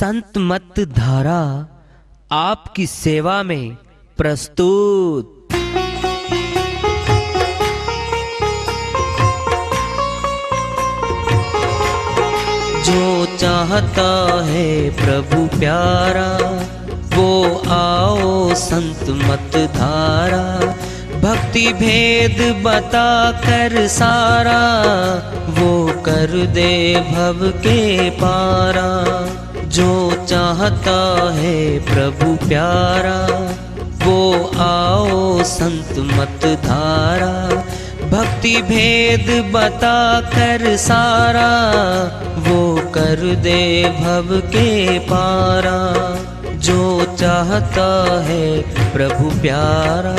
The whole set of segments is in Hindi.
संत मत धारा आपकी सेवा में प्रस्तुत। जो चाहता है प्रभु प्यारा वो आओ संत मत धारा, भक्ति भेद बता कर सारा वो कर दे भव के पारा। जो चाहता है प्रभु प्यारा वो आओ संत मत धारा, भक्ति भेद बता कर सारा वो कर दे भव के पारा। जो चाहता है प्रभु प्यारा।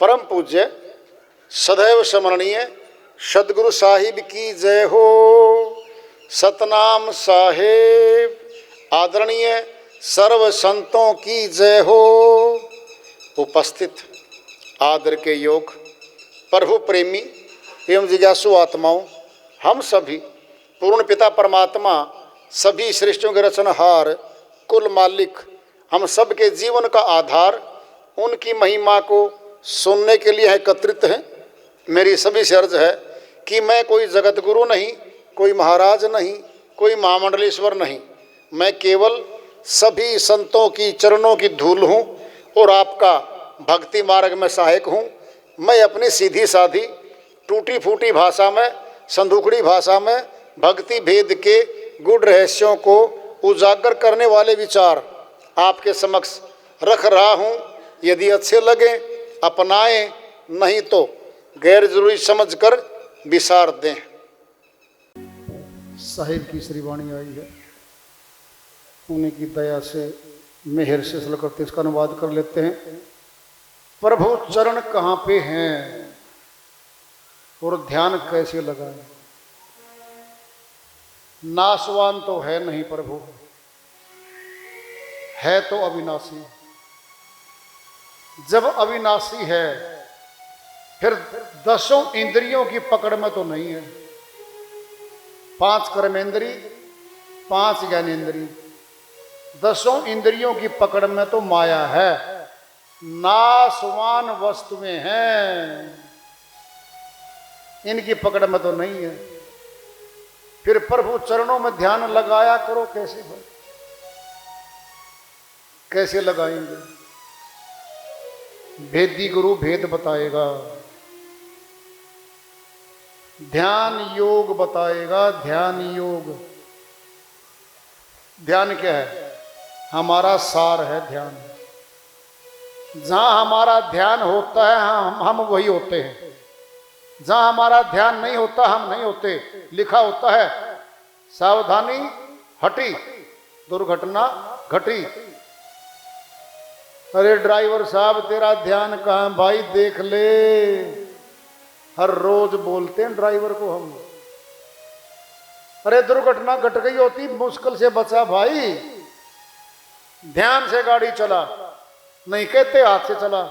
परम पूज्य सदैव स्मरणीय सदगुरु साहिब की जय हो। सतनाम साहेब आदरणीय सर्व संतों की जय हो। उपस्थित आदर के योग प्रभु प्रेमी एवं जिज्ञासु आत्माओं, हम सभी पूर्ण पिता परमात्मा सभी सृष्टियों के रचनहार कुल मालिक हम सब के जीवन का आधार उनकी महिमा को सुनने के लिए एकत्रित हैं। मेरी सभी से अर्ज है कि मैं कोई जगत गुरु नहीं, कोई महाराज नहीं, कोई महामंडलेश्वर नहीं, मैं केवल सभी संतों की चरणों की धूल हूँ और आपका भक्ति मार्ग में सहायक हूँ। मैं अपनी सीधी साधी टूटी फूटी भाषा में, संदूकड़ी भाषा में भक्ति भेद के गुड़ रहस्यों को उजागर करने वाले विचार आपके समक्ष रख रहा हूँ। यदि अच्छे लगे अपनाएं, नहीं तो गैर जरूरी समझकर विसार दें। साहिब की श्री वाणी आई है, उन्हीं की दया से मेहर से सलग करते इसका अनुवाद कर लेते हैं। प्रभु चरण कहाँ पे हैं और ध्यान कैसे लगाएं। नाशवान तो है नहीं प्रभु, है तो अविनाशी। जब अविनाशी है फिर दसों इंद्रियों की पकड़ में तो नहीं है। 5 कर्मेंद्री, 5 ज्ञानेंद्री, दसों इंद्रियों की पकड़ में तो माया है, नाशवान वस्तुएं हैं, इनकी पकड़ में तो नहीं है। फिर प्रभु चरणों में ध्यान लगाया करो। कैसे भाई, कैसे लगाएंगे? भेदी गुरु भेद बताएगा, ध्यान योग बताएगा। ध्यान योग, ध्यान क्या है? हमारा सार है ध्यान। जहां हमारा ध्यान होता है हम वही होते हैं, जहां हमारा ध्यान नहीं होता हम नहीं होते। लिखा होता है सावधानी हटी दुर्घटना घटी। अरे ड्राइवर साहब तेरा ध्यान कहाँ भाई, देख ले। हर रोज बोलते हैं ड्राइवर को हम, अरे दुर्घटना घट गई होती, मुश्किल से बचा भाई, ध्यान से गाड़ी चला। नहीं कहते हाथ से चला,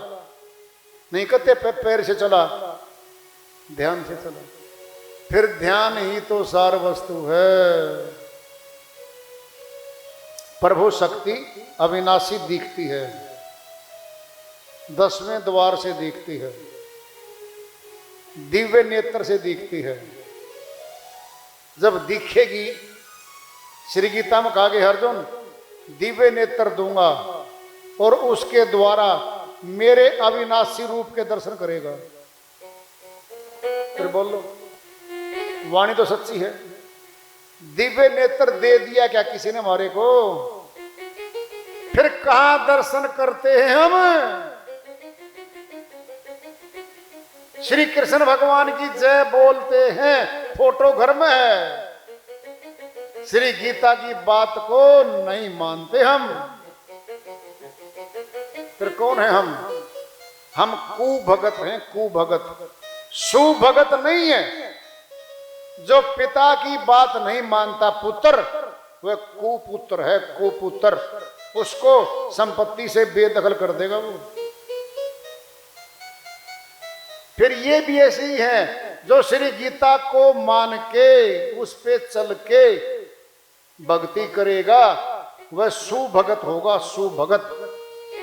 नहीं कहते पैर से चला, ध्यान से चला। फिर ध्यान ही तो सार वस्तु है। प्रभु शक्ति अविनाशी दिखती है, 10वें द्वार से दिखती है, दिव्य नेत्र से दिखती है। जब दिखेगी, श्री गीता में कहा गया अर्जुन दिव्य नेत्र दूंगा और उसके द्वारा मेरे अविनाशी रूप के दर्शन करेगा। फिर बोलो, वाणी तो सच्ची है। दिव्य नेत्र दे दिया क्या किसी ने हमारे को? फिर कहां दर्शन करते हैं हम? श्री कृष्ण भगवान की जय बोलते हैं, फोटो घर में है। श्री गीता की बात को नहीं मानते हम, फिर कौन है हम? हम कुभगत हैं, कुभगत, सुभगत नहीं है। जो पिता की बात नहीं मानता पुत्र, वह कुपुत्र है, कुपुत्र। उसको संपत्ति से बेदखल कर देगा वो। फिर ये भी ऐसे ही है, जो श्री गीता को मान के उस पे चल के भक्ति करेगा, वह सुभगत होगा, सुभगत,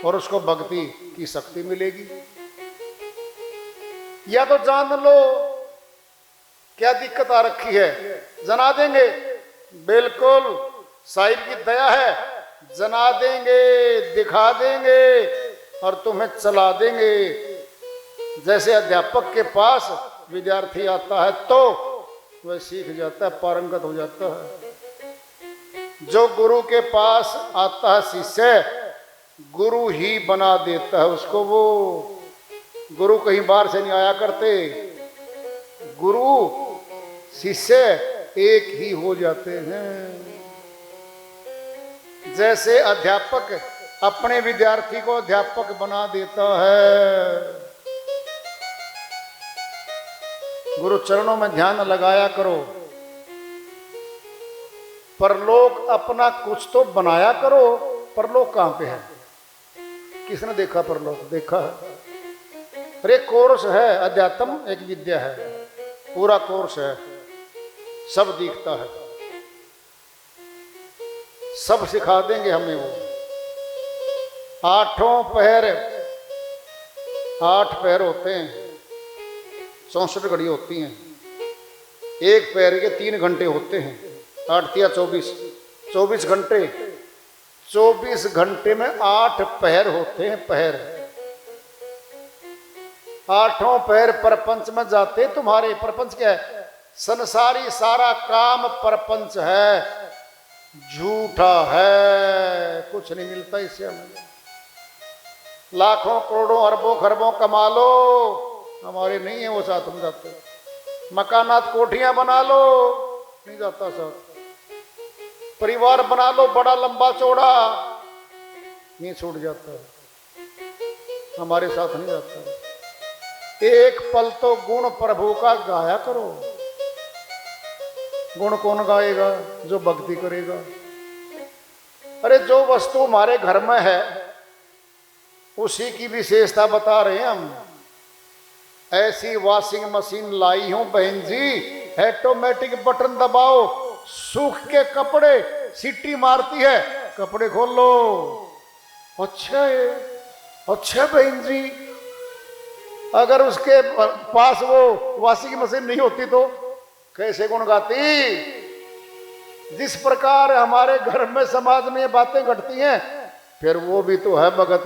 और उसको भक्ति की शक्ति मिलेगी। या तो जान लो क्या दिक्कत आ रखी है, जना देंगे, बिल्कुल साहिब की दया है, जना देंगे, दिखा देंगे और तुम्हें चला देंगे। जैसे अध्यापक के पास विद्यार्थी आता है तो वह सीख जाता है, पारंगत हो जाता है। जो गुरु के पास आता है शिष्य, गुरु ही बना देता है उसको। वो गुरु कहीं बाहर से नहीं आया करते, गुरु शिष्य एक ही हो जाते हैं। जैसे अध्यापक अपने विद्यार्थी को अध्यापक बना देता है। गुरु चरणों में ध्यान लगाया करो, परलोक अपना कुछ तो बनाया करो। परलोक कहां पे है? किसने देखा परलोक? देखा है? अरे कोर्स है, अध्यात्म एक विद्या है, पूरा कोर्स है, सब दिखता है, सब सिखा देंगे हमें वो। आठों पहर, 8 पहर होते हैं, 64 घड़ी होती हैं, एक पैर के 3 घंटे होते हैं, 8 या 24 घंटे। 24 घंटे में 8 पहर होते हैं, पहर। 8 पहर प्रपंच में जाते तुम्हारे। प्रपंच क्या है? संसारी सारा काम प्रपंच है, झूठा है, कुछ नहीं मिलता इससे हमें। लाखों करोड़ों अरबों खरबों कमा लो, हमारे नहीं है वो साथ में जाते। मकानात कोठियां बना लो, नहीं जाता साथ। परिवार बना लो बड़ा लंबा चौड़ा, नहीं छूट जाता है, हमारे साथ नहीं जाता। एक पल तो गुण प्रभु का गाया करो। गुण कौन गाएगा? जो भक्ति करेगा। अरे जो वस्तु हमारे घर में है उसी की विशेषता बता रहे हैं हम। ऐसी वॉशिंग मशीन लाई हूं बहन जी, ऑटोमेटिक बटन दबाओ, सूख के कपड़े सीटी मारती है, कपड़े खोल लो। अच्छा है, अच्छा बहन जी। अगर उसके पास वो वॉशिंग मशीन नहीं होती तो कैसे गुण गाती? जिस प्रकार हमारे घर में समाज में ये बातें घटती हैं, फिर वो भी तो है भगत।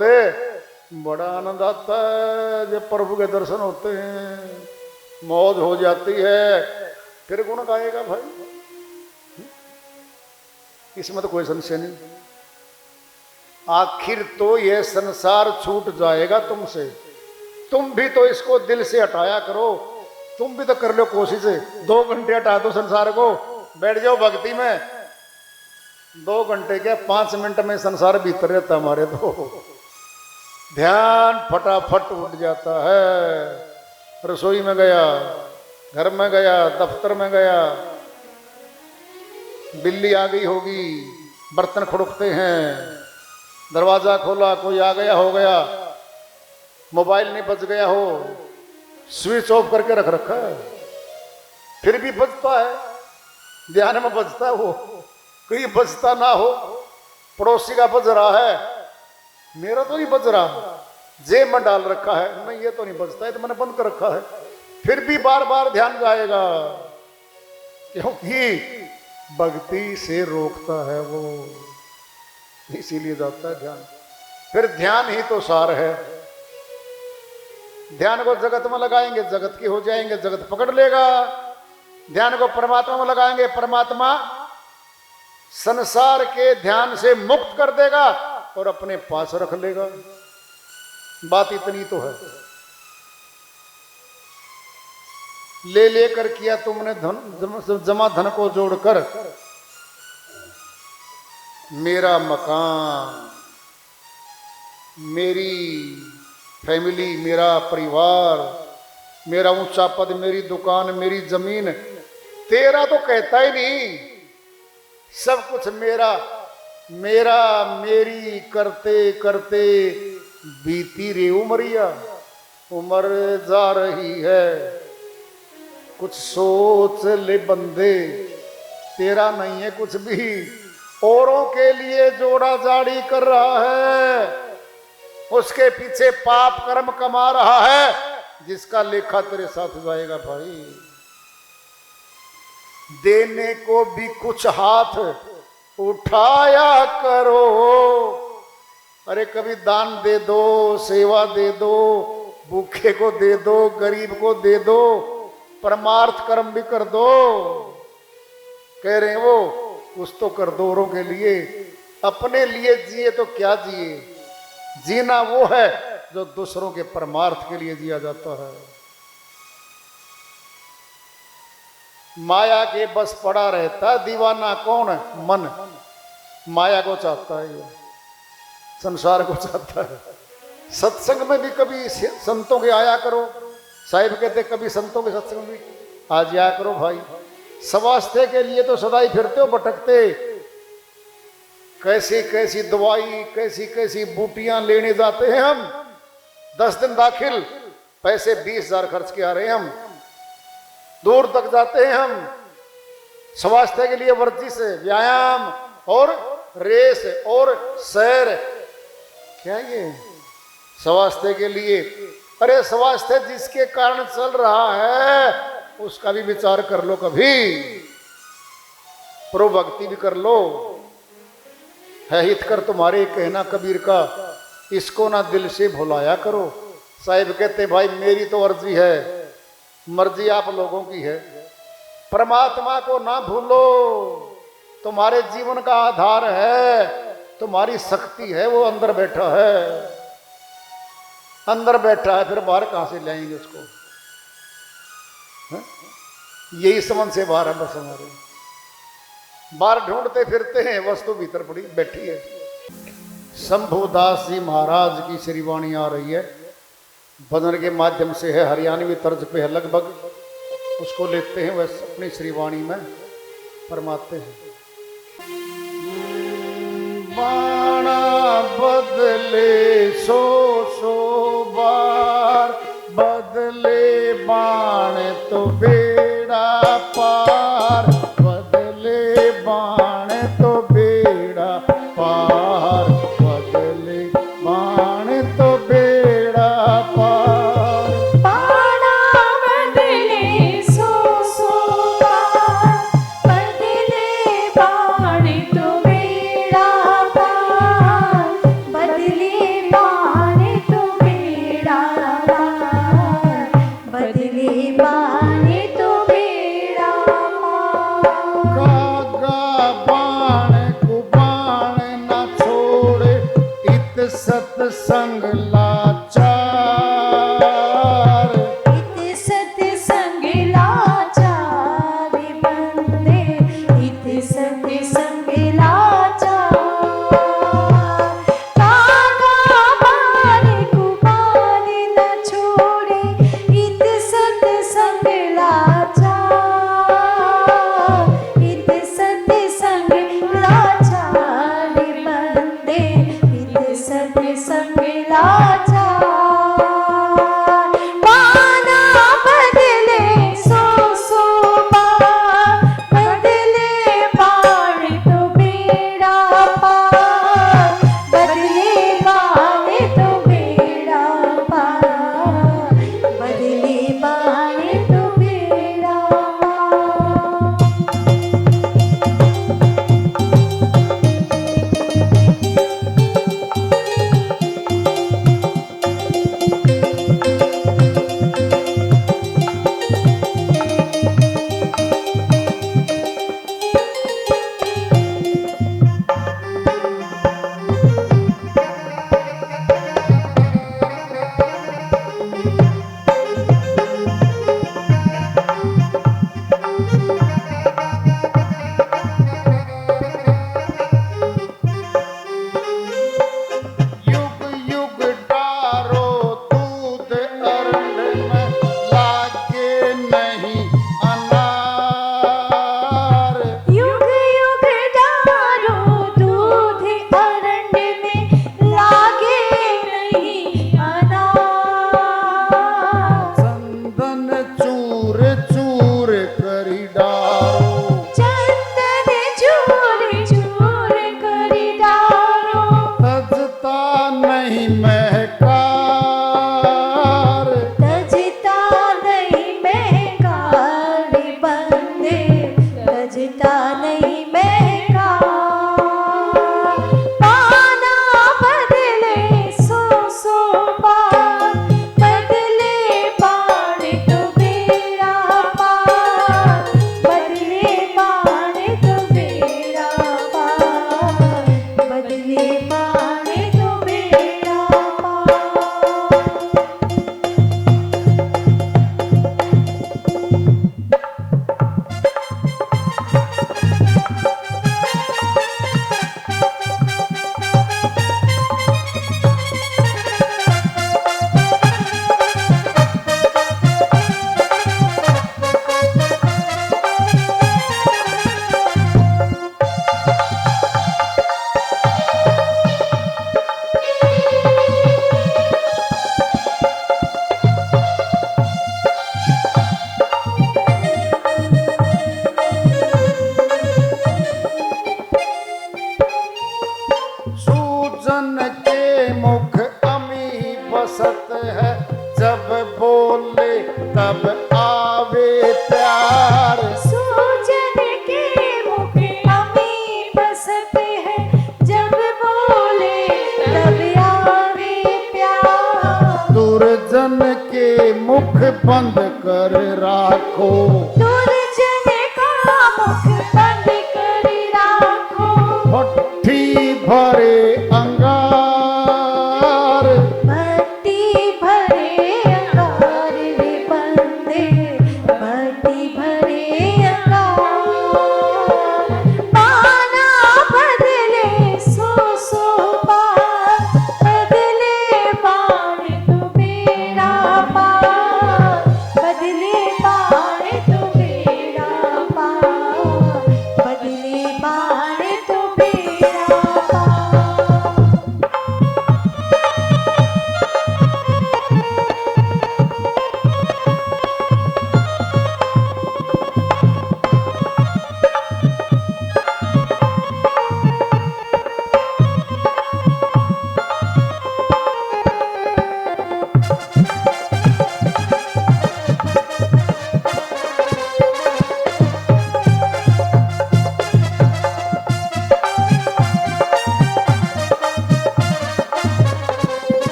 बड़ा आनंद आता है जब प्रभु के दर्शन होते हैं, मौज हो जाती है, फिर गुण गाएगा भाई, इसमें तो कोई संशय नहीं। आखिर तो ये संसार छूट जाएगा तुमसे, तुम भी तो इसको दिल से हटाया करो। तुम भी तो कर लो कोशिश, 2 घंटे हटा दो संसार को, बैठ जाओ भक्ति में। 2 घंटे क्या, 5 मिनट में संसार भीतर रहता हमारे। तो ध्यान फटाफट उठ जाता है। रसोई में गया, घर में गया, दफ्तर में गया, बिल्ली आ गई होगी, बर्तन खुड़कते हैं, दरवाजा खोला, कोई आ गया हो गया, मोबाइल नहीं बज गया हो, स्विच ऑफ करके रख रखा है, फिर भी बजता है, ध्यान में बजता है वो। कहीं बजता ना हो, पड़ोसी का बज रहा है, मेरा तो नहीं बज रहा, जेब में डाल रखा है, नहीं ये तो नहीं बजता है, तो मैंने बंद कर रखा है, फिर भी बार बार ध्यान जाएगा, क्योंकि भक्ति से रोकता है वो, इसीलिए जाता है ध्यान। फिर ध्यान ही तो सार है। ध्यान को जगत में लगाएंगे, जगत के हो जाएंगे, जगत पकड़ लेगा। ध्यान को परमात्मा में लगाएंगे, परमात्मा संसार के ध्यान से मुक्त कर देगा और अपने पास रख लेगा। बात इतनी तो है। ले लेकर किया तुमने धन, जमा धन को जोड़कर, मेरा मकान, मेरी फैमिली, मेरा परिवार, मेरा ऊंचा पद, मेरी दुकान, मेरी जमीन, तेरा तो कहता ही नहीं। सब कुछ मेरा मेरा मेरी करते करते बीती रे उमरिया, उम्र जा रही है। कुछ सोच ले बंदे, तेरा नहीं है कुछ भी। औरों के लिए जोड़ा जाड़ी कर रहा है, उसके पीछे पाप कर्म कमा रहा है, जिसका लेखा तेरे साथ जाएगा भाई। देने को भी कुछ हाथ उठाया करो। अरे कभी दान दे दो, सेवा दे दो, भूखे को दे दो, गरीब को दे दो, परमार्थ कर्म भी कर दो। कह रहे हैं वो कुछ तो कर दो औरों के लिए, अपने लिए जिए तो क्या जिए। जीना वो है जो दूसरों के परमार्थ के लिए जिया जाता है। माया के बस पड़ा रहता दीवाना कौन है? मन। माया को चाहता है, ये संसार को चाहता है। सत्संग में भी कभी संतों के आया करो। साहिब कहते कभी संतों के सत्संग में भी आ जाया करो भाई। स्वास्थ्य के लिए तो सदा ही फिरते हो भटकते। कैसी कैसी दवाई, कैसी कैसी बूटियां लेने जाते हैं हम। 10 दिन दाखिल, पैसे 20,000 खर्च के आ रहे हैं हम। दूर तक जाते हैं हम स्वास्थ्य के लिए, वर्जिश, व्यायाम और रेस और सैर। क्या ये स्वास्थ्य के लिए? अरे स्वास्थ्य जिसके कारण चल रहा है उसका भी विचार कर लो कभी, प्रो भक्ति भी कर लो। है हित कर तुम्हारे कहना कबीर का, इसको ना दिल से भुलाया करो। साहिब कहते भाई मेरी तो अर्जी है, मर्जी आप लोगों की है। परमात्मा को ना भूलो, तुम्हारे जीवन का आधार है, तुम्हारी शक्ति है, वो अंदर बैठा है। अंदर बैठा है, फिर बाहर कहां से लाएंगे उसको? है? यही समझ से बाहर है बस हमारे। बाहर ढूंढते फिरते हैं, वस्तु भीतर पड़ी बैठी है। शंभुदास जी महाराज की श्रीवाणी आ रही है, भजन के माध्यम से है, हरियाणवी तर्ज पे है लगभग। उसको लेते हैं, वह अपनी श्रीवाणी में फरमाते हैं। बाणा बदले सो बार, बदले बाण तो बेड़ा पार, बदले बाण तो बेड़ा पार, बदले बाण तो बेड़ा पार। बाणा बदले सो बार, बदले बाण तो बेड़ा पार, बदले बाण तो बेड़ा पार, बदले बाण तो मुख बंद कर राखो, दुर्जन का मुख बंद कर राखो। भट्ठी भरे अंगार, भट्टी भरे अंगार रे बंदे, भट्टी भरे अंगार। पाना बदले सो सो पार, बदले बाण तू बेड़ा पार, बदले बाण तू बेड़ा पार, बदले बाण तू बेड़ा पार।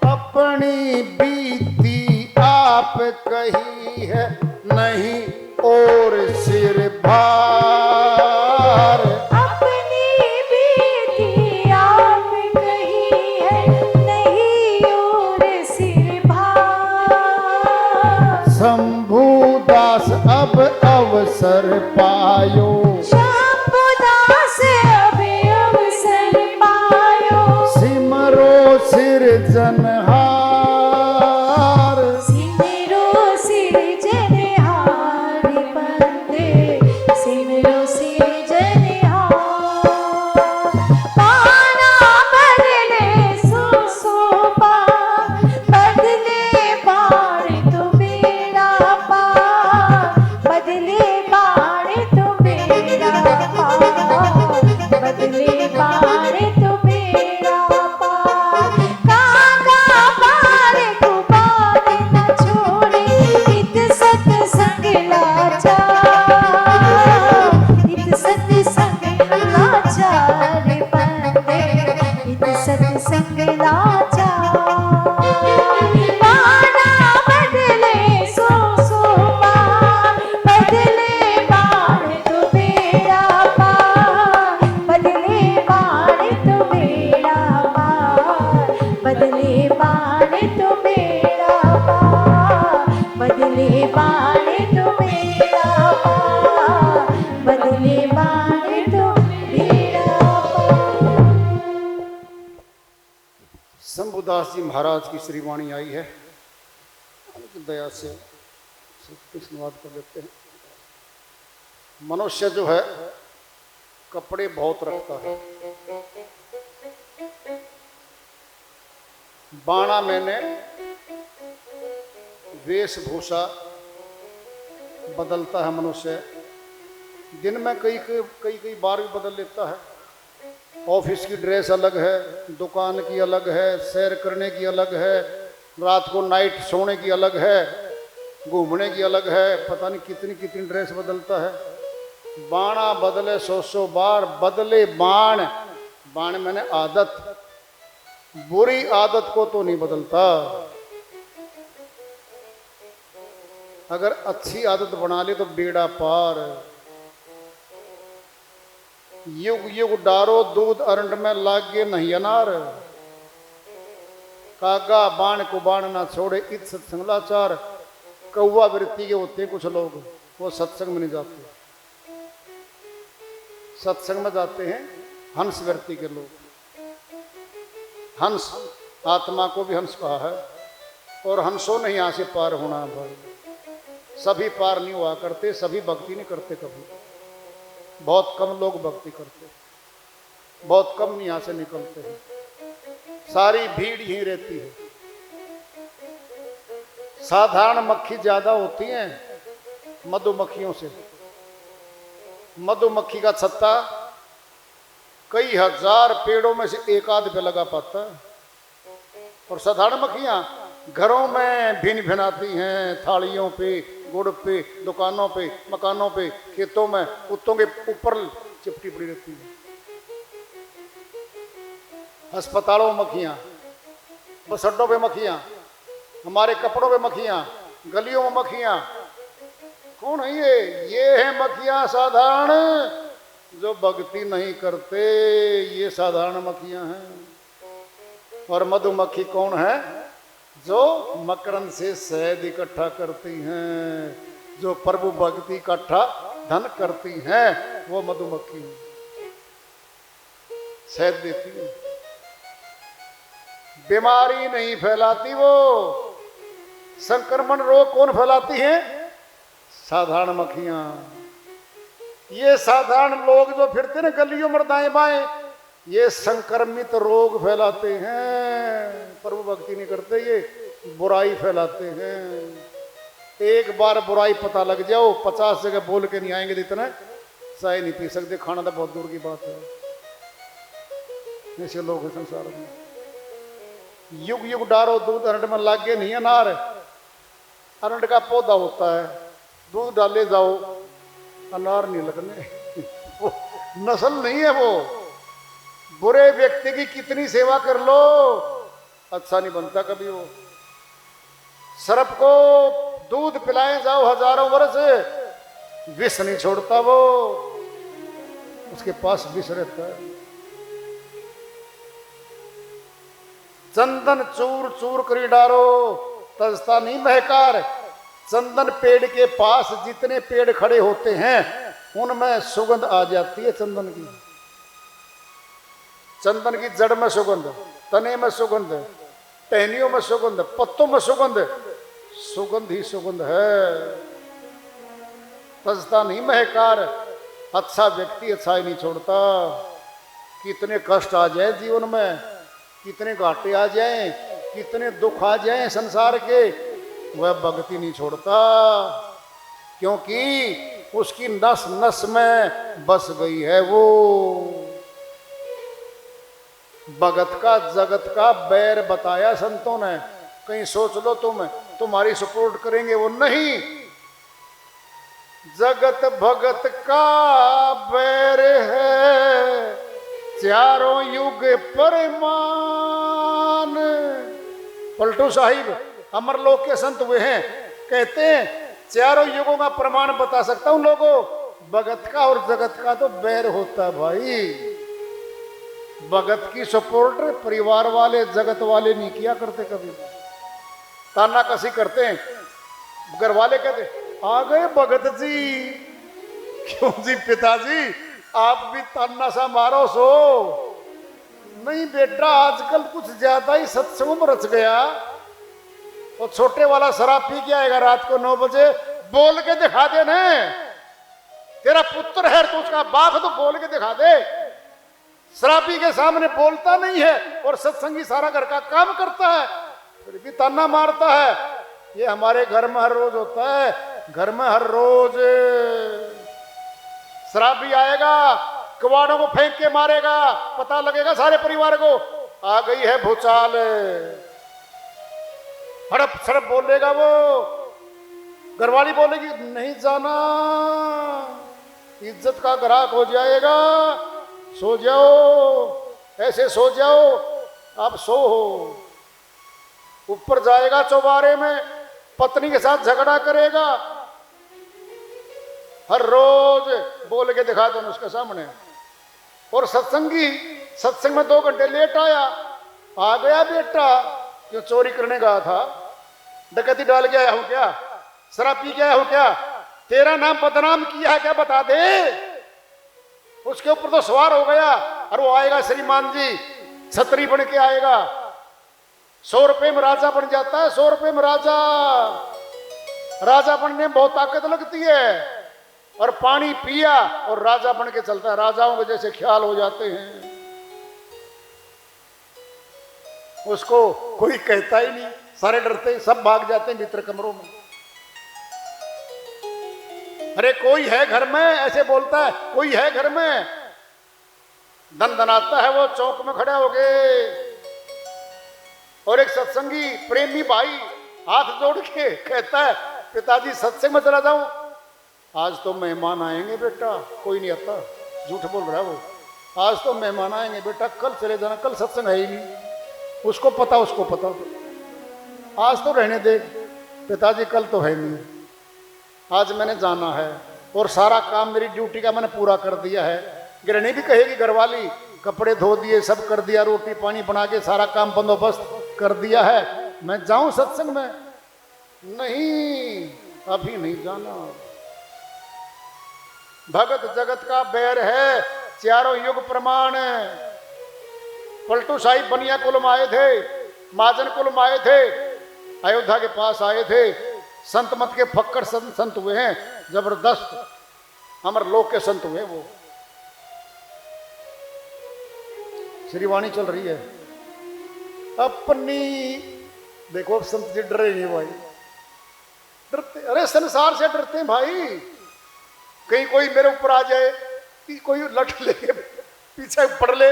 अपनी बीती आप कही है, नहीं और सिर भार। अपनी बीती आप कही है, नहीं और सिर भार। शंभू दास अब अवसर पायो, शंभुदास अब अवसर पायो। सिमरो सिरजनहार, सिमरो सिरजनहार बंदे, सिमरो सिरजनहार। पाना बदले सो सो पार, बदले बाण तू बेड़ा पार, बदले बाण तू बेड़ा पार, बदले बाण तू बेड़ा पार। काका बार को बात न छोड़े, इत सत्संग लाचार, इत सत्संग लाचार बंदे, इत सत्संग लाचार। पाना बदले सो सो पार, बदले बाण तू बेड़ा पार, बदले बाण तू बेड़ा पार, बदले बाण तू बेड़ा पार, बदले बाण तू बेड़ा पार, बदले बाण तू बेड़ा पार। शंभुदास जी महाराज की श्रीवाणी आई है, उनकी दया से अनुवाद कर देते हैं। मनुष्य जो है कपड़े बहुत रखता है। बाणा मैंने वेशभूषा बदलता है मनुष्य, दिन में कई बार भी बदल लेता है। ऑफिस की ड्रेस अलग है, दुकान की अलग है, सैर करने की अलग है, रात को नाइट सोने की अलग है, घूमने की अलग है, पता नहीं कितनी कितनी ड्रेस बदलता है। बाणा बदले सौ बार, बदले बाण। बाण मैंने आदत, बुरी आदत को तो नहीं बदलता। अगर अच्छी आदत बना ली तो बेड़ा पार। युग युग डारो दूध अरंड में लागे नहीं अनार। कागा बाण को बाण ना छोड़े, इत सत्संग लाचार। कौवा वृत्ति के होते हैं कुछ लोग, वो सत्संग में नहीं जाते, सत्संग में जाते हैं हंस वृत्ति के लोग। हंस, आत्मा को भी हंस कहा है, और हंसों नहीं यहाँ से पार होना भाई। सभी पार नहीं हुआ करते, सभी भक्ति नहीं करते कभी। बहुत कम लोग भक्ति करते, बहुत कम यहाँ से निकलते हैं। सारी भीड़ यहीं रहती है। साधारण मक्खी ज्यादा होती हैं मधुमक्खियों से। मधुमक्खी का छत्ता कई हजार पेड़ों में से एक आध पे लगा पाता है, और साधारण मक्खियां घरों में भिन भिनाती हैं, थालियों पे, गुड़ पे, दुकानों पे, मकानों पे, खेतों में, कुत्तों के ऊपर चिपटी पड़ी रहती है। अस्पतालों में मक्खियां, बस अड्डों पे मक्खियां, हमारे कपड़ों पे मक्खियां, गलियों में मक्खियां। कौन है ये है मक्खियां साधारण जो भक्ति नहीं करते, ये साधारण मक्खियां हैं। और मधुमक्खी कौन है? जो मकरंद से शहद इकट्ठा करती हैं, जो प्रभु भक्ति इकट्ठा धन करती हैं, वो मधुमक्खी शहद देती है। बीमारी नहीं फैलाती वो। संक्रमण रोग कौन फैलाती है? साधारण मक्खियां। ये साधारण लोग जो फिरते ना गलियों में दाएं बाएं, ये संक्रमित रोग फैलाते हैं। प्रभु भक्ति नहीं करते, ये बुराई फैलाते हैं। एक बार बुराई पता लग जाओ, 50 जगह बोल के नहीं आएंगे, इतना चाय नहीं पी सकते, खाना तो बहुत दूर की बात है। ऐसे लोग हैं संसार में। युग युग डारो दूध अरंड में लागे नहीं अनार। अरंड का पौधा होता है, दूध डाले जाओ, अनार नहीं लगने। वो नस्ल नहीं है वो। बुरे व्यक्ति की कितनी सेवा कर लो, अच्छा नहीं बनता कभी वो। सर्प को दूध पिलाए जाओ हजारों वर्ष, विष नहीं छोड़ता वो, उसके पास विष रहता है। चंदन चूर चूर करी डारो तजता नहीं महकार। चंदन पेड़ के पास जितने पेड़ खड़े होते हैं उनमें सुगंध आ जाती है चंदन की। चंदन की जड़ में सुगंध, तने में सुगंध, टहनियों में सुगंध, पत्तों में सुगंध, सुगंध ही सुगंध है। तजता नहीं महकार। अच्छा व्यक्ति अच्छा ही नहीं छोड़ता। कितने कष्ट आ जाए जीवन में, कितने घाटे आ जाएं, कितने दुख आ जाएं संसार के, वह भक्ति नहीं छोड़ता, क्योंकि उसकी नस नस में बस गई है वो। भगत का जगत का बैर बताया संतों ने। कहीं सोच लो तुम्हारी सपोर्ट करेंगे वो, नहीं। जगत भगत का बैर है, चारों युग परमान। पलटू साहिब अमरलोक के संत हुए हैं, कहते हैं चारों युगों का प्रमाण बता सकता हूं लोगों। भगत का और जगत का तो बैर होता है भाई। भगत की सपोर्ट परिवार वाले जगत वाले नहीं किया करते कभी। ताना कसी करते हैं, घर वाले कहते आ गए भगत जी। क्यों जी पिताजी, आप भी ताना सा मारो सो। नहीं बेटा, आजकल कुछ ज्यादा ही सत्संग में रच गया। और छोटे वाला शराब पी के आएगा रात को 9 बजे, बोल के दिखा दे ना। तेरा पुत्र है तो उसका बाप तो बोल के दिखा दे। शराबी के सामने बोलता नहीं है और सत्संगी सारा घर का काम करता है, फिर भी ताना मारता है। ये हमारे घर में हर रोज होता है। घर में हर रोज शराबी आएगा, कबाड़ों को फेंक के मारेगा, पता लगेगा सारे परिवार को आ गई है भूचाल। हड़प सड़प बोलेगा वो। घरवाली बोलेगी नहीं जाना, इज्जत का ग्राहक हो जाएगा, सो जाओ, ऐसे सो जाओ। आप सो हो। ऊपर जाएगा चौबारे में, पत्नी के साथ झगड़ा करेगा। हर रोज बोल के दिखा दो उसके सामने। और सत्संगी सत्संग में 2 घंटे लेट आया, आ गया बेटा, जो चोरी करने गया था, डकैती डाल के आया हूं क्या, शराब पी के आया हूं क्या, तेरा नाम बदनाम किया है क्या, बता दे। उसके ऊपर तो सवार हो गया। और वो आएगा श्रीमान जी, छतरी बन के आएगा। 100 रुपए में राजा बन जाता है। 100 रुपए में राजा। राजा बनने में बहुत ताकत लगती है। और पानी पिया और राजा बन के चलता है। राजाओं के जैसे ख्याल हो जाते हैं। उसको कोई कहता ही नहीं, सारे डरते, सब भाग जाते हैं भीतर कमरों में। अरे कोई है घर में, ऐसे बोलता है, कोई है घर में। दन दनाता है वो चौक में खड़े हो गए। और एक सत्संगी प्रेमी भाई हाथ जोड़ के कहता है, पिताजी सत्संग में चला जाऊं। आज तो मेहमान आएंगे बेटा। कोई नहीं आता, झूठ बोल रहा है वो। आज तो मेहमान आएंगे बेटा, कल चले जाना, कल सत्संग है ही नहीं। उसको पता आज तो रहने दे, पिताजी कल तो है नहीं, आज मैंने जाना है और सारा काम मेरी ड्यूटी का मैंने पूरा कर दिया है। गृहिणी भी कहेगी, घरवाली, कपड़े धो दिए, सब कर दिया, रोटी पानी बना के सारा काम बंदोबस्त कर दिया है, मैं जाऊं सत्संग में? नहीं, अभी नहीं जाना। भगत जगत का बैर है, चारों युग प्रमाण। पलटू साहिब बनिया कुल में आए थे, महाजन कुल में आए थे, अयोध्या के पास आए थे, संत मत के फक्कर संत हुए हैं, जबरदस्त अमर लोक के संत हुए। वो श्रीवाणी चल रही है अपनी, देखो अब संत जी डरे नहीं भाई, डरते, अरे संसार से डरते हैं भाई, कहीं कोई मेरे ऊपर आ जाए कि कोई लठ लेके पीछे पड़ ले,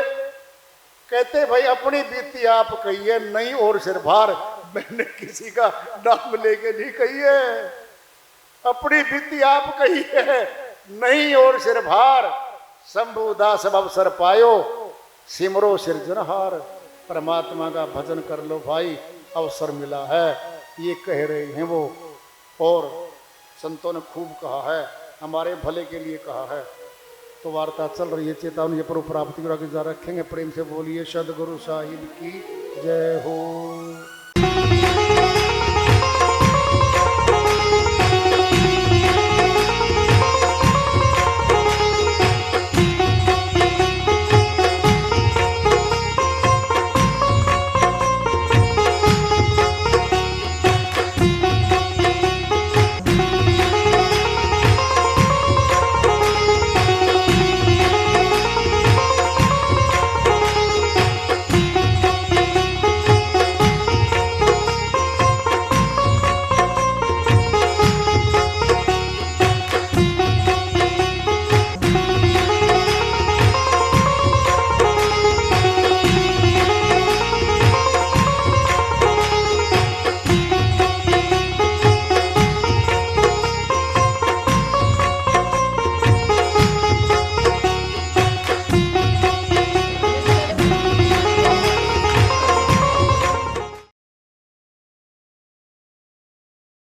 कहते भाई अपनी बीती आप कही है, नहीं और सिर भार, मैंने किसी का नाम लेके नहीं कही है, अपनी बीती आप कही है, नहीं और सिर भार, शंभु दास अब अवसर पायो, सिमरो सिरजनहार, परमात्मा का भजन कर लो भाई, अवसर मिला है, ये कह रहे हैं वो। और संतों ने खूब कहा है, हमारे भले के लिए कहा है। तो वार्ता चल रही है, चेतावनी पर प्राप्ति रखेंगे। प्रेम से बोलिए सदगुरु साहिब की जय हो।